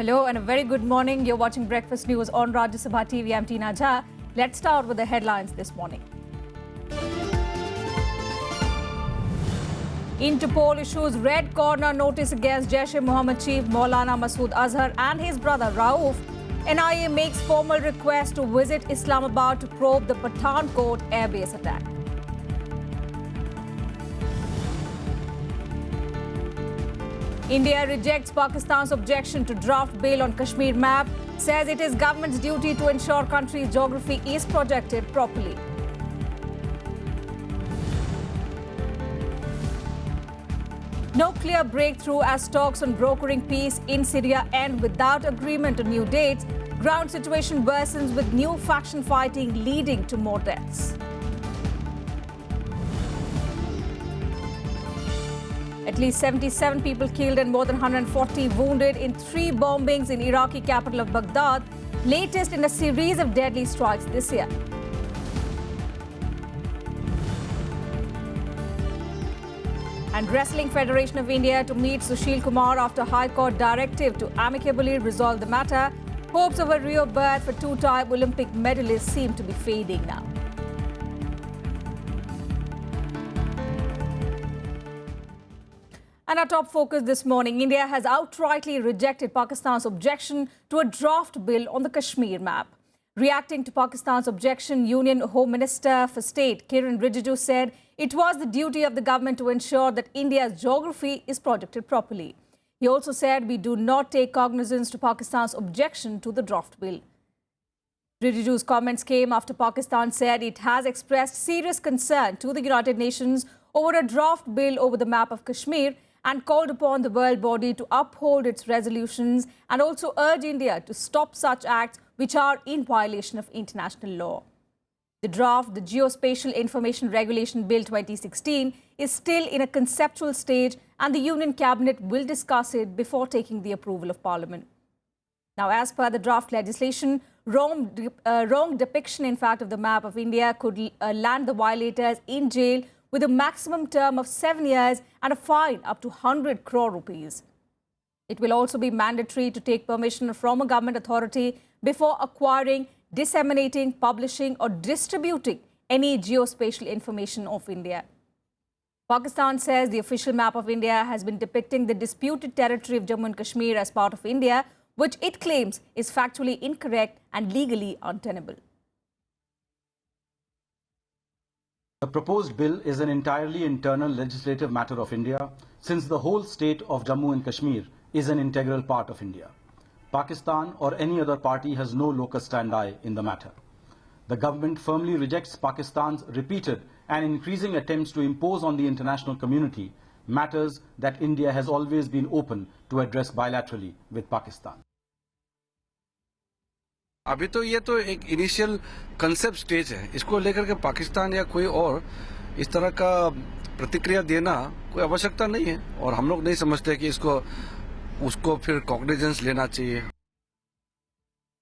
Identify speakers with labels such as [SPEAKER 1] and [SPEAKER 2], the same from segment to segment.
[SPEAKER 1] Hello and a very good morning. You're watching Breakfast News on Rajya Sabha TV. I'm Tina Jha. Let's start with the headlines this morning. Interpol issues red corner notice against Jaish-e-Mohammed chief Maulana Masood Azhar and his brother Rauf. NIA makes formal request to visit Islamabad to probe the Pathankot airbase attack. India rejects Pakistan's objection to draft bill on Kashmir map, says it is government's duty to ensure country's geography is projected properly. No clear breakthrough as talks on brokering peace in Syria end without agreement on new dates. Ground situation worsens with new faction fighting leading to more deaths. At least 77 people killed and more than 140 wounded in 3 bombings in Iraqi capital of Baghdad, latest in a series of deadly strikes this year. And Wrestling Federation of India to meet Sushil Kumar after High Court directive to amicably resolve the matter. Hopes of a Rio berth for 2-time Olympic medalists seem to be fading now. And our top focus this morning, India has outrightly rejected Pakistan's objection to a draft bill on the Kashmir map. Reacting to Pakistan's objection, Union Home Minister for State Kiran Rijiju said it was the duty of the government to ensure that India's geography is projected properly. He also said we do not take cognizance to Pakistan's objection to the draft bill. Rijiju's comments came after Pakistan said it has expressed serious concern to the United Nations over a draft bill over the map of Kashmir and called upon the world body to uphold its resolutions and also urge India to stop such acts which are in violation of international law. The draft, the Geospatial Information Regulation Bill 2016, is still in a conceptual stage and the Union Cabinet will discuss it before taking the approval of Parliament. Now, as per the draft legislation, wrong depiction, in fact, of the map of India could land the violators in jail with a maximum term of 7 years and a fine up to 100 crore rupees. It will also be mandatory to take permission from a government authority before acquiring, disseminating, publishing or distributing any geospatial information of India. Pakistan says the official map of India has been depicting the disputed territory of Jammu and Kashmir as part of India, which it claims is factually incorrect and legally untenable.
[SPEAKER 2] The proposed bill is an entirely internal legislative matter of India, since the whole state of Jammu and Kashmir is an integral part of India. Pakistan or any other party has no locus standi in the matter. The government firmly rejects Pakistan's repeated and increasing attempts to impose on the international community matters that India has always been open to address bilaterally with Pakistan.
[SPEAKER 3] अभी तो ये तो एक initial concept stage है, इसको लेकर के पाकिस्तान या कोई और इस तरह का प्रतिक्रिया देना कोई आवश्यकता नहीं है और हम लोग नहीं समझते कि उसको फिर कॉग्निजेंस लेना चाहिए.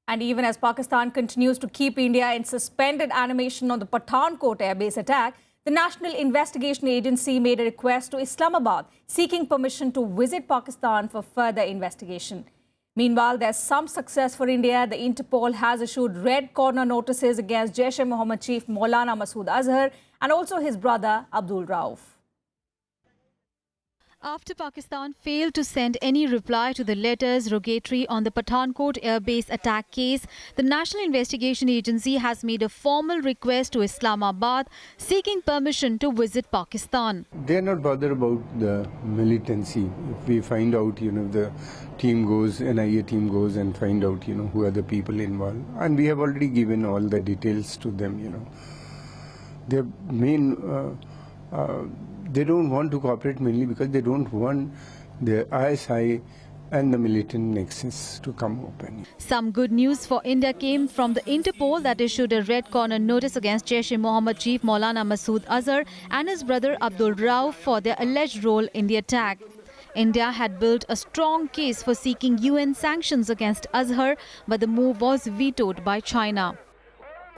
[SPEAKER 1] And even as Pakistan continues to keep India in suspended animation on the Pathankot airbase attack, the National Investigation Agency made a request to Islamabad seeking permission to visit Pakistan for further investigation. Meanwhile, there's some success for India. The Interpol has issued red corner notices against Jaish-e-Mohammed chief Maulana Masood Azhar and also his brother Abdul Rauf.
[SPEAKER 4] After Pakistan failed to send any reply to the letters rogatory on the Pathankot airbase attack case, the National Investigation Agency has made a formal request to Islamabad seeking permission to visit Pakistan.
[SPEAKER 5] They are not bothered about the militancy. If we find out, the team goes, NIA team goes and find out, who are the people involved. And we have already given all the details to them, Their main... they don't want to cooperate mainly because they don't want the ISI and the militant nexus to come open.
[SPEAKER 4] Some good news for India came from the Interpol that issued a red corner notice against Jaish-e-Mohammed chief Maulana Masood Azhar and his brother Abdul Rauf for their alleged role in the attack. India had built a strong case for seeking UN sanctions against Azhar, but the move was vetoed by China.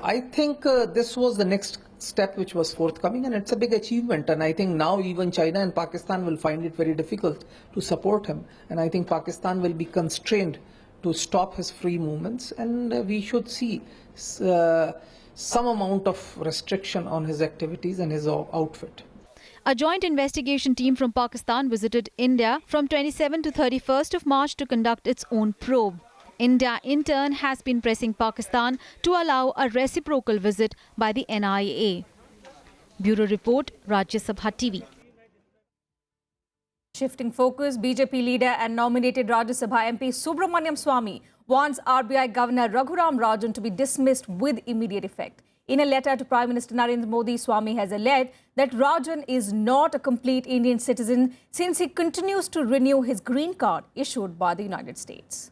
[SPEAKER 6] I think this was the next step which was forthcoming, and it's a big achievement, and I think now even China and Pakistan will find it very difficult to support him, and I think Pakistan will be constrained to stop his free movements, and we should see some amount of restriction on his activities and his outfit.
[SPEAKER 4] A joint investigation team from Pakistan visited India from 27 to 31st of March to conduct its own probe. India, in turn, has been pressing Pakistan to allow a reciprocal visit by the NIA. Bureau Report, Rajya Sabha TV.
[SPEAKER 1] Shifting focus, BJP leader and nominated Rajya Sabha MP Subramaniam Swamy wants RBI Governor Raghuram Rajan to be dismissed with immediate effect. In a letter to Prime Minister Narendra Modi, Swamy has alleged that Rajan is not a complete Indian citizen since he continues to renew his green card issued by the United States.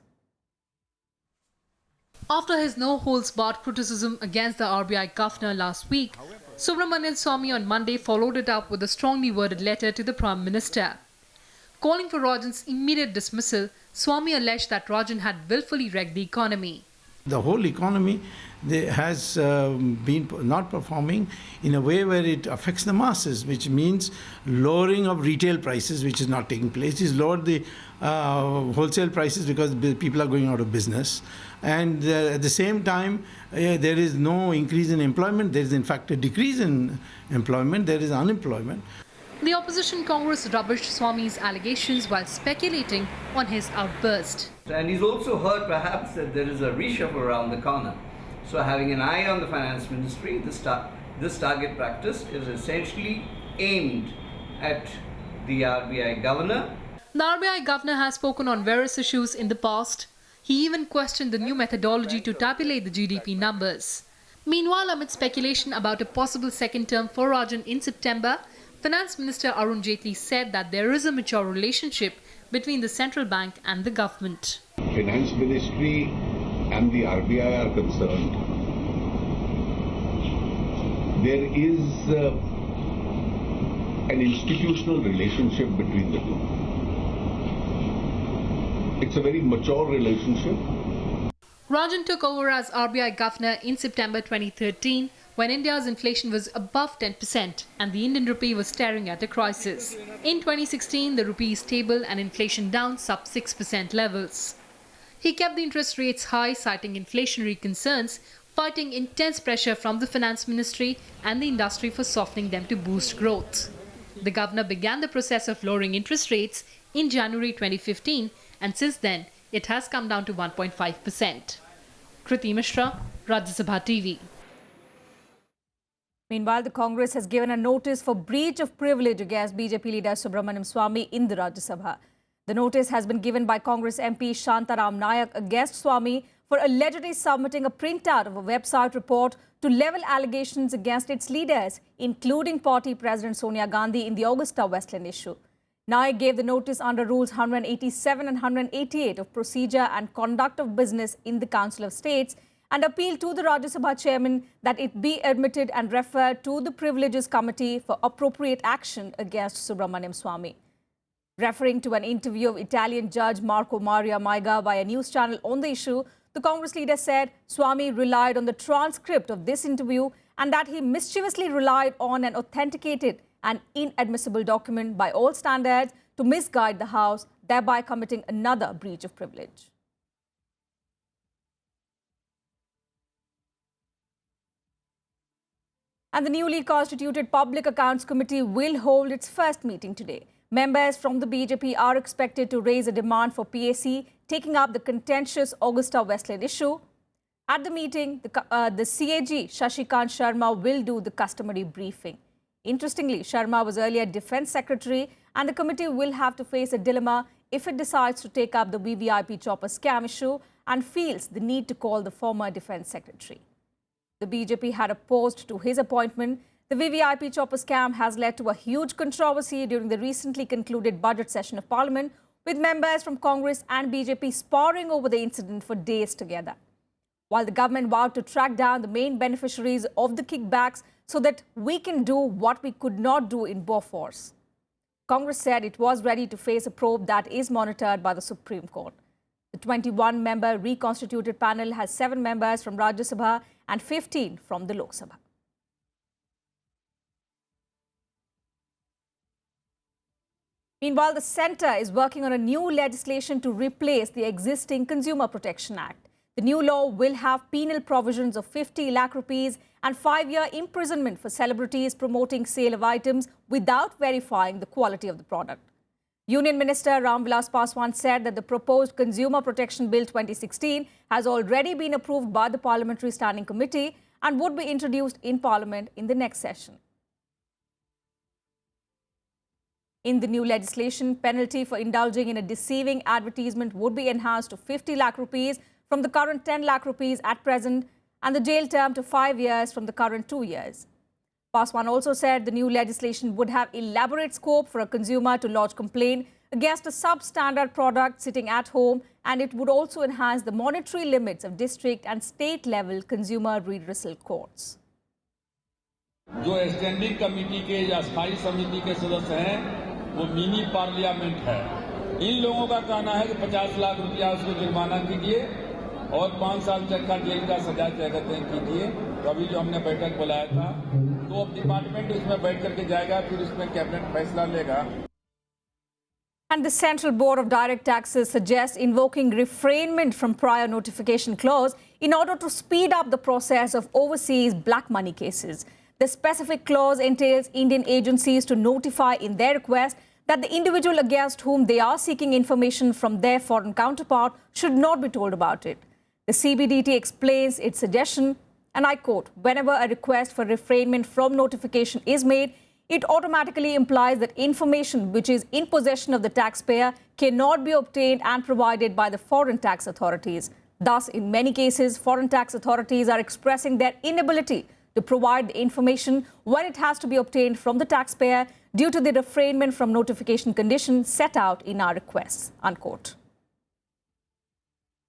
[SPEAKER 7] After his no-holds-barred criticism against the RBI governor last week, Subramanian Swamy on Monday followed it up with a strongly worded letter to the Prime Minister. Calling for Rajan's immediate dismissal, Swamy alleged that Rajan had willfully wrecked the economy.
[SPEAKER 8] The whole economy has been not performing in a way where it affects the masses, which means lowering of retail prices, which is not taking place. He's lowered the wholesale prices because people are going out of business. And at the same time, there is no increase in employment. There is, in fact, a decrease in employment. There is unemployment.
[SPEAKER 7] The opposition Congress rubbished Swamy's allegations while speculating on his outburst.
[SPEAKER 9] And he's also heard perhaps that there is a reshuffle around the corner. So having an eye on the finance ministry, this target practice is essentially aimed at the RBI governor.
[SPEAKER 7] The RBI governor has spoken on various issues in the past. He even questioned the new methodology to tabulate the GDP numbers. Meanwhile, amid speculation about a possible second term for Rajan in September, Finance Minister Arun Jaitley said that there is a mature relationship between the central bank and the government.
[SPEAKER 10] Finance Ministry and the RBI are concerned. There is an institutional relationship between the two. It's a very mature relationship.
[SPEAKER 7] Rajan took over as RBI governor in September 2013 when India's inflation was above 10% and the Indian rupee was staring at a crisis. In 2016, the rupee is stable and inflation down sub 6% levels. He kept the interest rates high, citing inflationary concerns, fighting intense pressure from the finance ministry and the industry for softening them to boost growth. The governor began the process of lowering interest rates in January 2015, and since then, it has come down to 1.5%. Kriti Mishra, Rajya Sabha TV.
[SPEAKER 1] Meanwhile, the Congress has given a notice for breach of privilege against BJP leader Subramaniam Swamy in the Rajya Sabha. The notice has been given by Congress MP Shantaram Nayak against Swamy for allegedly submitting a printout of a website report to level allegations against its leaders, including party President Sonia Gandhi in the Augusta Westland issue. Nayak gave the notice under Rules 187 and 188 of Procedure and Conduct of Business in the Council of States and appealed to the Rajya Sabha chairman that it be admitted and referred to the Privileges Committee for appropriate action against Subramaniam Swamy. Referring to an interview of Italian judge Marco Maria Maiga by a news channel on the issue, the Congress leader said Swamy relied on the transcript of this interview and that he mischievously relied on an authenticated and inadmissible document by all standards to misguide the House, thereby committing another breach of privilege. And the newly constituted Public Accounts Committee will hold its first meeting today. Members from the BJP are expected to raise a demand for PAC, taking up the contentious Augusta Westland issue. At the meeting, the CAG Shashikant Sharma will do the customary briefing. Interestingly, Sharma was earlier Defence Secretary, and the committee will have to face a dilemma if it decides to take up the VVIP chopper scam issue and feels the need to call the former Defence Secretary. The BJP had opposed to his appointment. The VVIP chopper scam has led to a huge controversy during the recently concluded budget session of Parliament, with members from Congress and BJP sparring over the incident for days together. While the government vowed to track down the main beneficiaries of the kickbacks so that we can do what we could not do in Bofors, Congress said it was ready to face a probe that is monitored by the Supreme Court. The 21-member reconstituted panel has 7 members from Rajya Sabha and 15 from the Lok Sabha. Meanwhile, the centre is working on a new legislation to replace the existing Consumer Protection Act. The new law will have penal provisions of 50 lakh rupees and 5-year imprisonment for celebrities promoting sale of items without verifying the quality of the product. Union Minister Ram Vilas Paswan said that the proposed Consumer Protection Bill 2016 has already been approved by the Parliamentary Standing Committee and would be introduced in Parliament in the next session. In the new legislation, penalty for indulging in a deceiving advertisement would be enhanced to 50 lakh rupees from the current 10 lakh rupees at present, and the jail term to 5 years from the current 2 years. Paswan also said the new legislation would have elaborate scope for a consumer to lodge complaint against a substandard product sitting at home, and it would also enhance the monetary limits of district and state-level consumer redressal courts.
[SPEAKER 11] जो standing committee के या स्थायी समिति के सदस्य हैं वो mini parliament है। इन लोगों का कहना है कि 50 लाख रुपया उसको जुर्माना कीजिए और 5 साल तक का जेल का सजा तय कीजिए। तो अभी जो हमने बैठक बुलाया था तो अब डिपार्टमेंट उसमें बैठ करके जाएगा, फिर उसमें कैबिनेट फैसला लेगा।
[SPEAKER 1] And the Central Board of Direct Taxes suggests invoking refrainment from prior notification clause in order to speed up the process of overseas black money cases. The specific clause entails Indian agencies to notify in their request that the individual against whom they are seeking information from their foreign counterpart should not be told about it. The CBDT explains its suggestion, and I quote, "Whenever a request for refrainment from notification is made, it automatically implies that information which is in possession of the taxpayer cannot be obtained and provided by the foreign tax authorities. Thus, in many cases, foreign tax authorities are expressing their inability to provide the information when it has to be obtained from the taxpayer due to the refrainment from notification condition set out in our requests," unquote.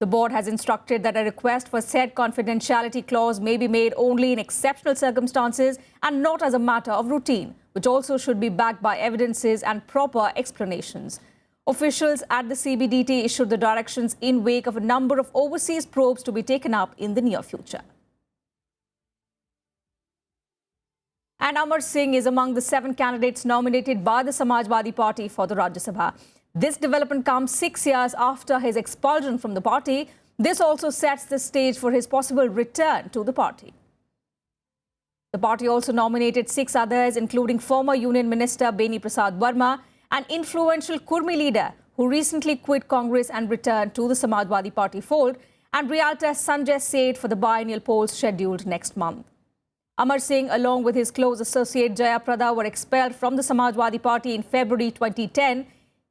[SPEAKER 1] The board has instructed that a request for said confidentiality clause may be made only in exceptional circumstances and not as a matter of routine, which also should be backed by evidences and proper explanations. Officials at the CBDT issued the directions in wake of a number of overseas probes to be taken up in the near future. And Amar Singh is among the 7 candidates nominated by the Samajwadi Party for the Rajya Sabha. This development comes 6 years after his expulsion from the party. This also sets the stage for his possible return to the party. The party also nominated 6 others, including former Union Minister Beni Prasad Verma, an influential Kurmi leader who recently quit Congress and returned to the Samajwadi Party fold, and realtor Sanjay Seth for the biennial polls scheduled next month. Amar Singh, along with his close associate Jaya Prada, were expelled from the Samajwadi Party in February 2010.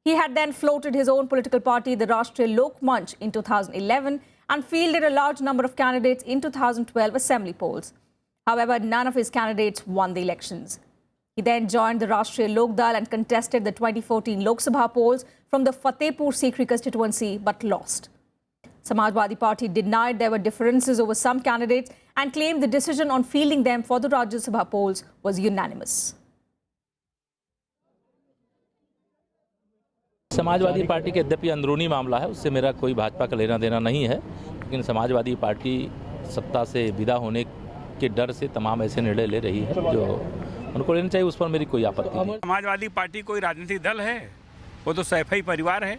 [SPEAKER 1] He had then floated his own political party, the Rashtriya Lok Manch, in 2011 and fielded a large number of candidates in 2012 assembly polls. However, none of his candidates won the elections. He then joined the Rashtriya Lok Dal and contested the 2014 Lok Sabha polls from the Fatehpur Sikri constituency but lost. Samajwadi Party denied there were differences over some candidates and claimed the decision on fielding them for the Rajya Sabha polls was unanimous.
[SPEAKER 12] Samajwadi party के यद्यपि अंदरूनी मामला है, उससे मेरा कोई भाजपा का लेना देना नहीं है, लेकिन समाजवादी पार्टी सत्ता से विदा होने के डर से तमाम ऐसे निर्णय ले रही है जो उनको लेना चाहिए, उस पर मेरी कोई आपत्ति नहीं।
[SPEAKER 13] समाजवादी पार्टी कोई राजनीतिक दल है, वो तो सैफई परिवार है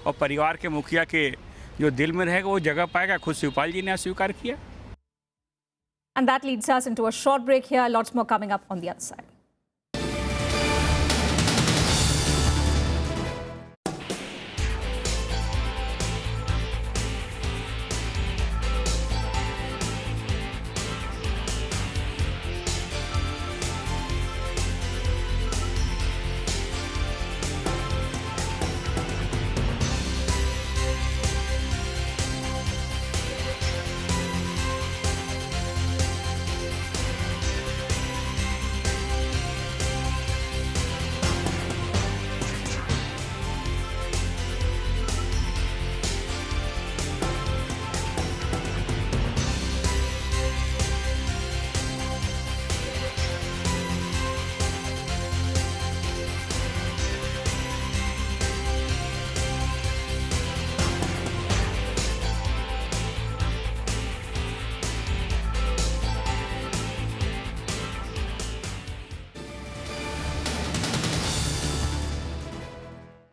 [SPEAKER 13] और परिवार के मुखिया के जो दिल में रहेगा वो जगह पाएगा। खुद शिवपाल जी ने स्वीकार किया।
[SPEAKER 1] And that leads us into a short break here. Lots more coming up on the other side.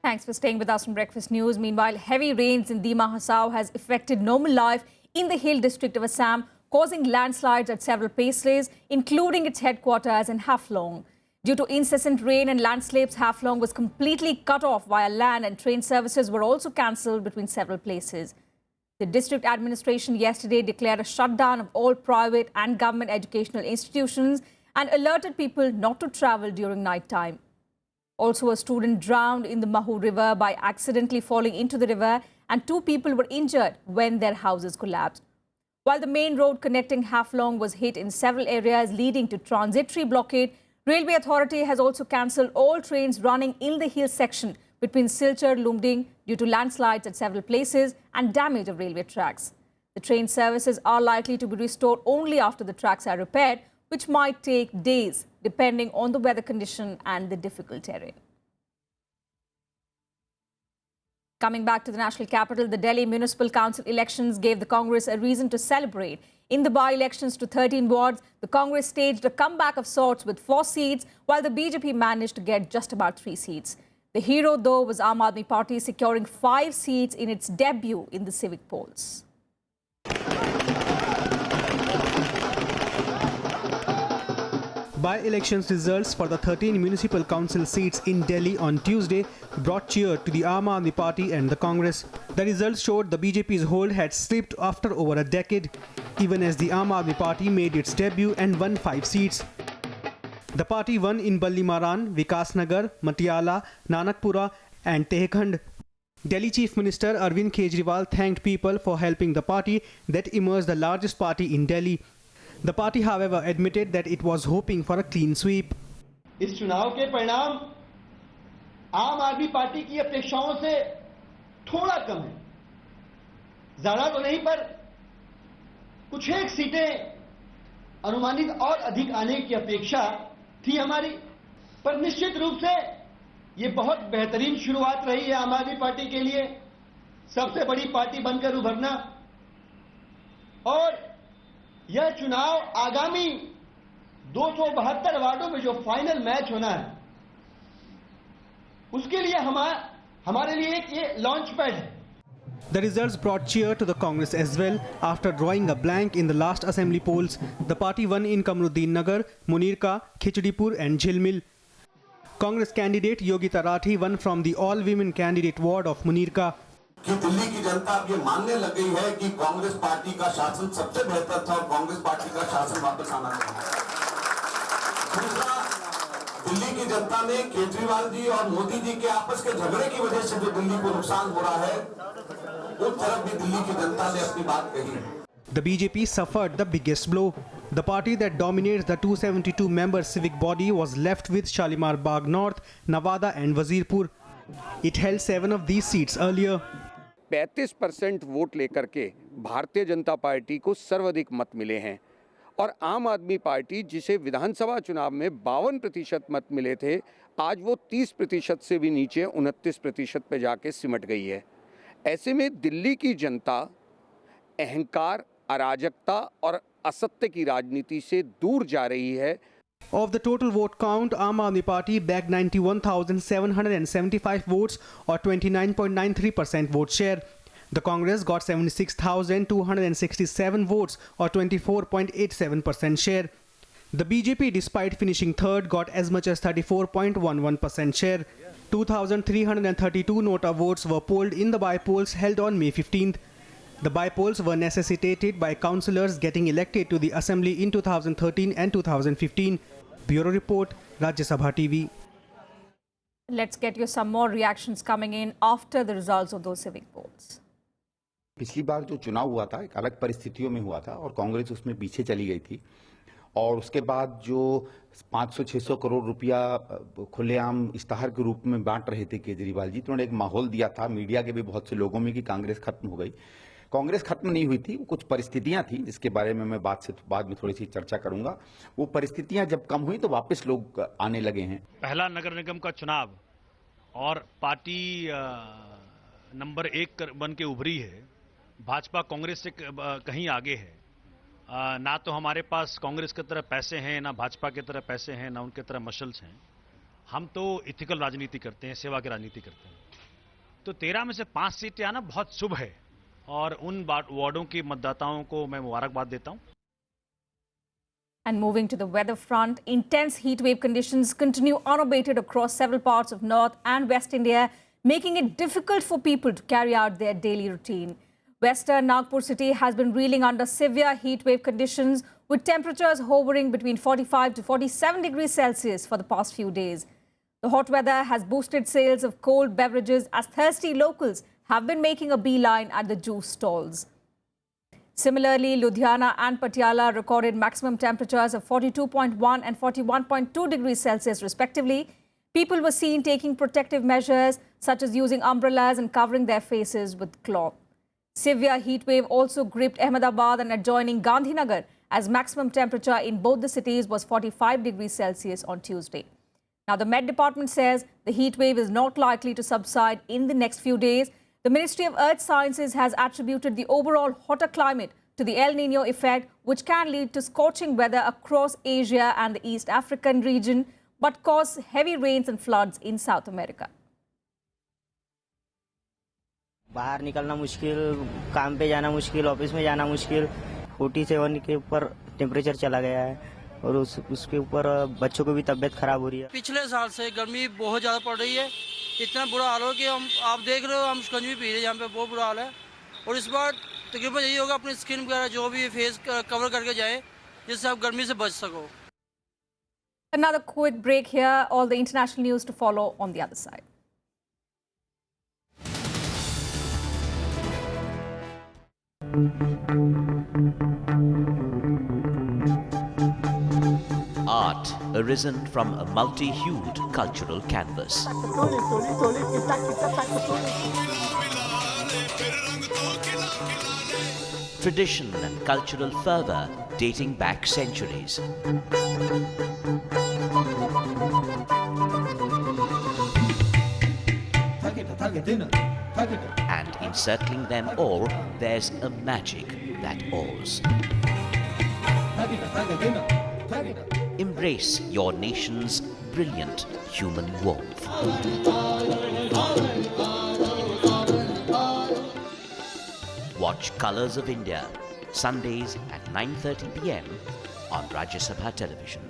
[SPEAKER 1] Thanks for staying with us on Breakfast News. Meanwhile, heavy rains in Dima Hasao has affected normal life in the hill district of Assam, causing landslides at several places, including its headquarters in Haflong. Due to incessant rain and landslides, Haflong was completely cut off via land, and train services were also cancelled between several places. The district administration yesterday declared a shutdown of all private and government educational institutions and alerted people not to travel during night time. Also, a student drowned in the Mahu River by accidentally falling into the river, and 2 people were injured when their houses collapsed. While the main road connecting Haflong was hit in several areas, leading to transitory blockade, Railway Authority has also cancelled all trains running in the hill section between Silchar and Lumding due to landslides at several places and damage of railway tracks. The train services are likely to be restored only after the tracks are repaired, which might take days depending on the weather condition and the difficult terrain. Coming back to the national capital, the Delhi Municipal Council elections gave the Congress a reason to celebrate. In the by-elections to 13 wards, the Congress staged a comeback of sorts with 4 seats, while the BJP managed to get just about 3 seats. The hero, though, was Aadmi Party, securing 5 seats in its debut in the civic polls.
[SPEAKER 14] By-elections results for the 13 municipal council seats in Delhi on Tuesday brought cheer to the Aadmi Party and the Congress. The results showed the BJP's hold had slipped after over a decade, even as the Aadmi Party made its debut and won 5 seats. The party won in Ballimaran, Vikasnagar, Matiala, Nanakpura and Tehkhand. Delhi Chief Minister Arvind Kejriwal thanked people for helping the party that emerged the largest party in Delhi. The party, however, admitted that it was hoping for a clean sweep.
[SPEAKER 15] इस चुनाव के परिणाम आम आदमी party की अपेक्षाओं से थोड़ा कम है, ज्यादा तो नहीं, पर कुछ एक सीटें अनुमानित और अधिक आने की अपेक्षा थी हमारी, पर निश्चित रूप से ये बहुत बेहतरीन शुरुआत रही है आम आदमी पार्टी के लिए सबसे बड़ी पार्टी बनकर उभरना। और यह चुनाव आगामी 272 वार्डों में जो फाइनल मैच होना है, उसके लिए हमारे लिए एक ये लॉन्च पैड है।
[SPEAKER 14] The results brought cheer to the Congress as well. After drawing a blank in the last assembly polls, the party won in Kamruddin Nagar, Munirka, Khichadipur and Jhilmil. Congress candidate Yogita Rathi won from the all-women candidate ward of Munirka.
[SPEAKER 16] कि दिल्ली की जनता अब ये मानने लग गई है कि Congress party का शासन सबसे बेहतर था और कांग्रेस पार्टी का शासन वापस आना चाहिए। दूसरा, दिल्ली की जनता ने केजरीवाल जी और मोदी जी के आपस के झगड़े की वजह से जो दिल्ली को नुकसान हो रहा है, उस तरफ भी दिल्ली की जनता ने अपनी बात कही।
[SPEAKER 14] The BJP suffered the biggest blow. The party that dominates the 272-member civic body was left with Shalimar Bagh North, Nawada and Wazirpur. It held 7 of these seats earlier.
[SPEAKER 17] 35% vote लेकर के भारतीय जनता पार्टी को सर्वाधिक मत मिले हैं और आम आदमी पार्टी जिसे विधानसभा चुनाव में 52% मत मिले थे, आज वो 30% से भी नीचे 29% पे जाके सिमट गई है। ऐसे में दिल्ली की जनता अहंकार, अराजकता और असत्य की राजनीति से दूर जा रही है।
[SPEAKER 14] Of the total vote count, Aam Aadmi Party bagged 91,775 votes or 29.93% vote share. The Congress got 76,267 votes or 24.87% share. The BJP, despite finishing third, got as much as 34.11% share. 2,332 nota votes were polled in the by-polls held on May 15th. The by-polls were necessitated by councillors getting elected to the Assembly in 2013 and 2015. Bureau Report, Rajya Sabha TV.
[SPEAKER 1] Let's get you some more reactions coming in after the results of those civic polls.
[SPEAKER 18] पिछली बार जो चुनाव हुआ था एक अलग परिस्थितियों में हुआ था और कांग्रेस उसमें पीछे चली गई थी और उसके बाद जो 500-600 करोड़ रुपया खुलेआम इश्तहार के रूप में बांट रहे थे केजरीवाल जी, तो उन्होंने एक माहौल दिया था मीडिया के भी बहुत से लोगों में कि कांग्रेस खत्म हो गई। कांग्रेस खत्म नहीं हुई थी, वो कुछ परिस्थितियां थी जिसके बारे में मैं बाद में थोड़ी सी चर्चा करूंगा। वो परिस्थितियां जब कम हुई तो वापस लोग आने लगे हैं।
[SPEAKER 19] पहला नगर निगम का चुनाव और पार्टी नंबर 1 बन के उभरी है। भाजपा कांग्रेस से कहीं आगे है। ना तो हमारे पास कांग्रेस की तरह पैसे हैं, ना भाजपा की तरह पैसे हैं, ना उनके तरह मशल्स हैं। हम तो इथिकल राजनीति करते हैं, सेवा की राजनीति करते हैं। तो 13 में से 5 सीटें आना बहुत शुभ है और उन वार्डों के मतदाताओं को मैं मुबारकबाद देता हूं।
[SPEAKER 1] And moving to the weather front, intense heat wave conditions continue unabated across several parts of North and West India, making it difficult for people to carry out their daily routine. Western Nagpur city has been reeling under severe heat wave conditions, with temperatures hovering between 45 to 47 degrees Celsius for the past few days. The hot weather has boosted sales of cold beverages as thirsty locals have been making a beeline at the juice stalls. Similarly, Ludhiana and Patiala recorded maximum temperatures of 42.1 and 41.2 degrees Celsius respectively. People were seen taking protective measures such as using umbrellas and covering their faces with cloth. Severe heat wave also gripped Ahmedabad and adjoining Gandhinagar, as maximum temperature in both the cities was 45 degrees Celsius on Tuesday. Now, the Met Department says the heat wave is not likely to subside in the next few days. The Ministry of Earth Sciences has attributed the overall hotter climate to the El Nino effect, which can lead to scorching weather across Asia and the East African region, but cause heavy rains and floods in South America.
[SPEAKER 20] बाहर निकलना मुश्किल, काम पे जाना मुश्किल, office में जाना मुश्किल। 47 के ऊपर टेम्परेचर चला गया है और उसके ऊपर बच्चों को भी तबीयत खराब हो रही है।
[SPEAKER 21] पिछले साल से गर्मी बहुत ज़्यादा पड़ रही है, इतना बुरा हाल हो कि आप देख रहे हो, हम शिकंजी पी रहे हैं, यहाँ पे बहुत बुरा हाल है। और इस बार तकरीबन यही होगा, अपनी स्किन वगैरह जो भी फेस कवर करके जाए, जिससे आप गर्मी से बच सको।
[SPEAKER 1] Another quick break here. All the international news to follow on the other side.
[SPEAKER 22] Art arisen from a multi-hued cultural canvas. Tradition and cultural fervour dating back centuries. And encircling them all, there's a magic that awes. Embrace your nation's brilliant human warmth. Watch Colours of India, Sundays at 9:30 p.m. on Rajya Sabha television.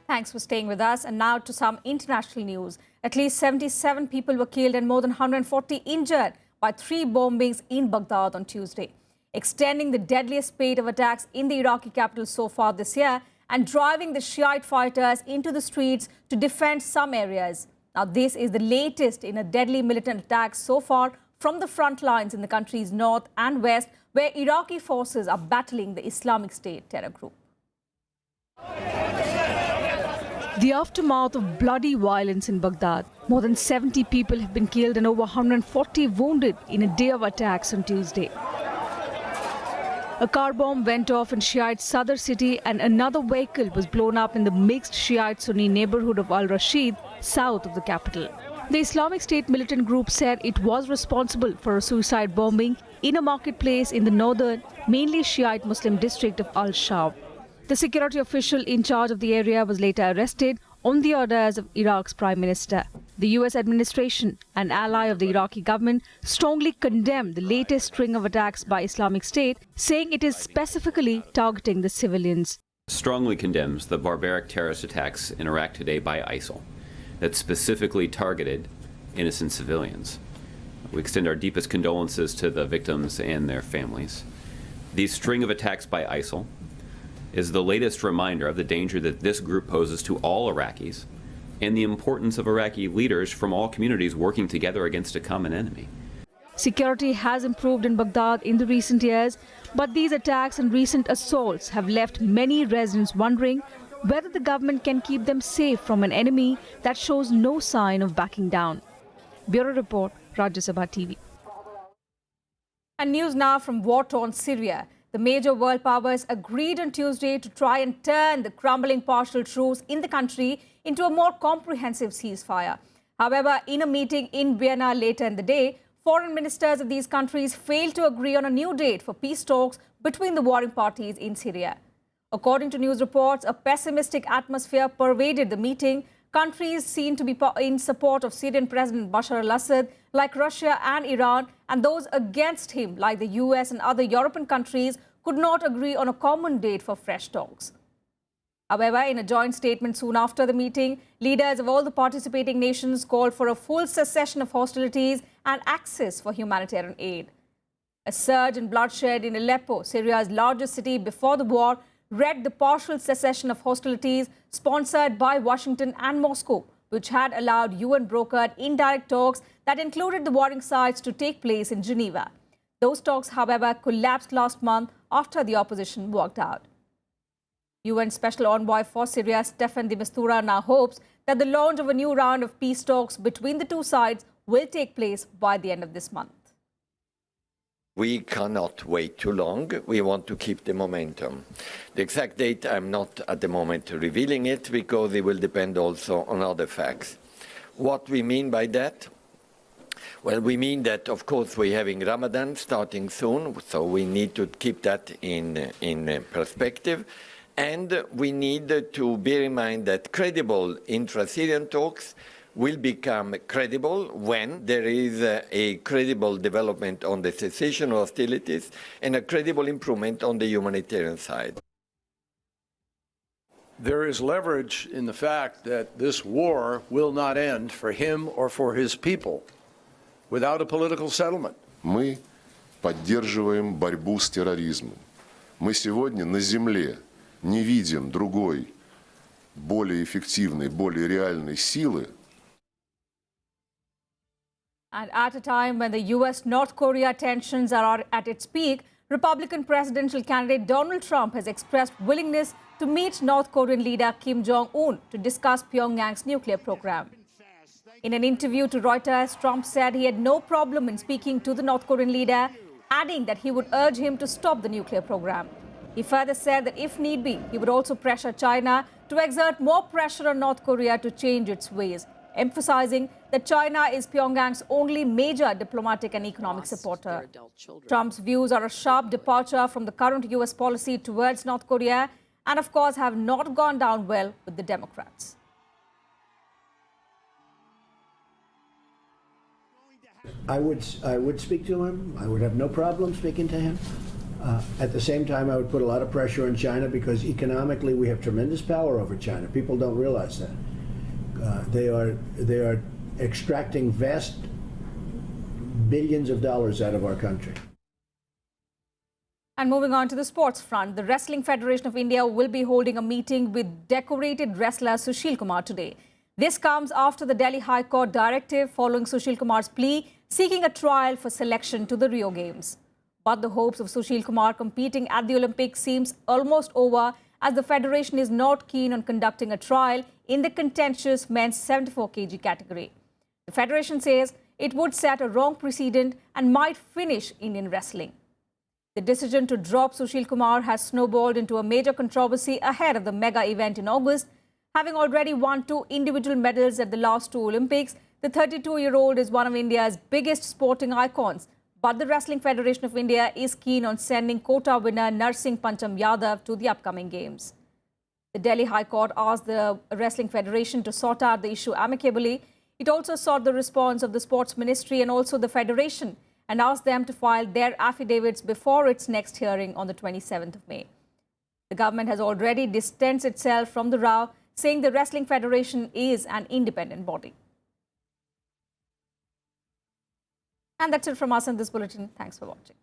[SPEAKER 1] Thanks for staying with us. And now to some international news. At least 77 people were killed and more than 140 injured by 3 bombings in Baghdad on Tuesday, extending the deadliest spate of attacks in the Iraqi capital so far this year and driving the Shiite fighters into the streets to defend some areas. Now, this is the latest in a deadly militant attack so far from the front lines in the country's north and west, where Iraqi forces are battling the Islamic State terror group. The aftermath of bloody violence in Baghdad. More than 70 people have been killed and over 140 wounded in a day of attacks on Tuesday. A car bomb went off in Shiite Sadr city and another vehicle was blown up in the mixed Shiite-Sunni neighborhood of Al-Rashid, south of the capital. The Islamic State militant group said it was responsible for a suicide bombing in a marketplace in the northern, mainly Shiite Muslim district of Al-Shab. The security official in charge of the area was later arrested on the orders of Iraq's Prime Minister. The US administration, an ally of the Iraqi government, strongly condemned the latest string of attacks by Islamic State, saying it is specifically targeting the civilians.
[SPEAKER 23] Strongly condemns the barbaric terrorist attacks in Iraq today by ISIL that specifically targeted innocent civilians. We extend our deepest condolences to the victims and their families. These string of attacks by ISIL is the latest reminder of the danger that this group poses to all Iraqis and the importance of Iraqi leaders from all communities working together against a common enemy.
[SPEAKER 1] Security has improved in Baghdad in the recent years, but these attacks and recent assaults have left many residents wondering whether the government can keep them safe from an enemy that shows no sign of backing down. Bureau Report, Rajya Sabha TV. And news now from war-torn Syria. The major world powers agreed on Tuesday to try and turn the crumbling partial truce in the country into a more comprehensive ceasefire. However, in a meeting in Vienna later in the day, foreign ministers of these countries failed to agree on a new date for peace talks between the warring parties in Syria. According to news reports, a pessimistic atmosphere pervaded the meeting. Countries seen to be in support of Syrian President Bashar al-Assad, like Russia and Iran, and those against him, like the US and other European countries, could not agree on a common date for fresh talks. However, in a joint statement soon after the meeting, leaders of all the participating nations called for a full cessation of hostilities and access for humanitarian aid. A surge in bloodshed in Aleppo, Syria's largest city before the war, read the partial cessation of hostilities sponsored by Washington and Moscow, which had allowed UN-brokered indirect talks that included the warring sides to take place in Geneva. Those talks, however, collapsed last month after the opposition walked out. UN Special Envoy for Syria, Staffan de Mistura, now hopes that the launch of a new round of peace talks between the two sides will take place by the end of this month.
[SPEAKER 2] We cannot wait too long. We want to keep the momentum. The exact date, I'm not at the moment revealing it because it will depend also on other facts. What we mean by that? Well, we mean that, of course, we're having Ramadan starting soon, so we need to keep that in perspective. And we need to bear in mind that credible intra-Syrian talks will become credible when there is a credible development on the cessation of hostilities and a credible improvement on the humanitarian side.
[SPEAKER 3] There is leverage in the fact that this war will not end for him or for his people without a political settlement.
[SPEAKER 5] Мы поддерживаем борьбу с терроризмом. Мы сегодня на земле не видим другой, более эффективной, более реальной силы.
[SPEAKER 1] And at a time when the US-North Korea tensions are at its peak, Republican presidential candidate Donald Trump has expressed willingness to meet North Korean leader Kim Jong-un to discuss Pyongyang's nuclear program. In an interview to Reuters, Trump said he had no problem in speaking to the North Korean leader, adding that he would urge him to stop the nuclear program. He further said that if need be, he would also pressure China to exert more pressure on North Korea to change its ways, emphasizing that China is Pyongyang's only major diplomatic and economic supporter. Trump's views are a sharp departure from the current US policy towards North Korea and, of course, have not gone down well with the Democrats.
[SPEAKER 24] I would speak to him. I would have no problem speaking to him. At the same time, I would put a lot of pressure on China because economically we have tremendous power over China. People don't realize that. They are extracting vast billions of dollars out of our country.
[SPEAKER 1] And moving on to the sports front, the Wrestling Federation of India will be holding a meeting with decorated wrestler Sushil Kumar today. This comes after the Delhi High Court directive following Sushil Kumar's plea seeking a trial for selection to the Rio Games. But the hopes of Sushil Kumar competing at the Olympics seems almost over as the federation is not keen on conducting a trial in the contentious men's 74 kg category. The federation says it would set a wrong precedent and might finish Indian wrestling. The decision to drop Sushil Kumar has snowballed into a major controversy ahead of the mega event in August. Having already won 2 individual medals at the last 2 Olympics, the 32-year-old is one of India's biggest sporting icons. But the Wrestling Federation of India is keen on sending quota winner Narsingh Pancham Yadav to the upcoming games. The Delhi High Court asked the Wrestling Federation to sort out the issue amicably. It also sought the response of the Sports Ministry and also the Federation and asked them to file their affidavits before its next hearing on the 27th of May. The government has already distanced itself from the row, saying the Wrestling Federation is an independent body. And that's it from us in this bulletin. Thanks for watching.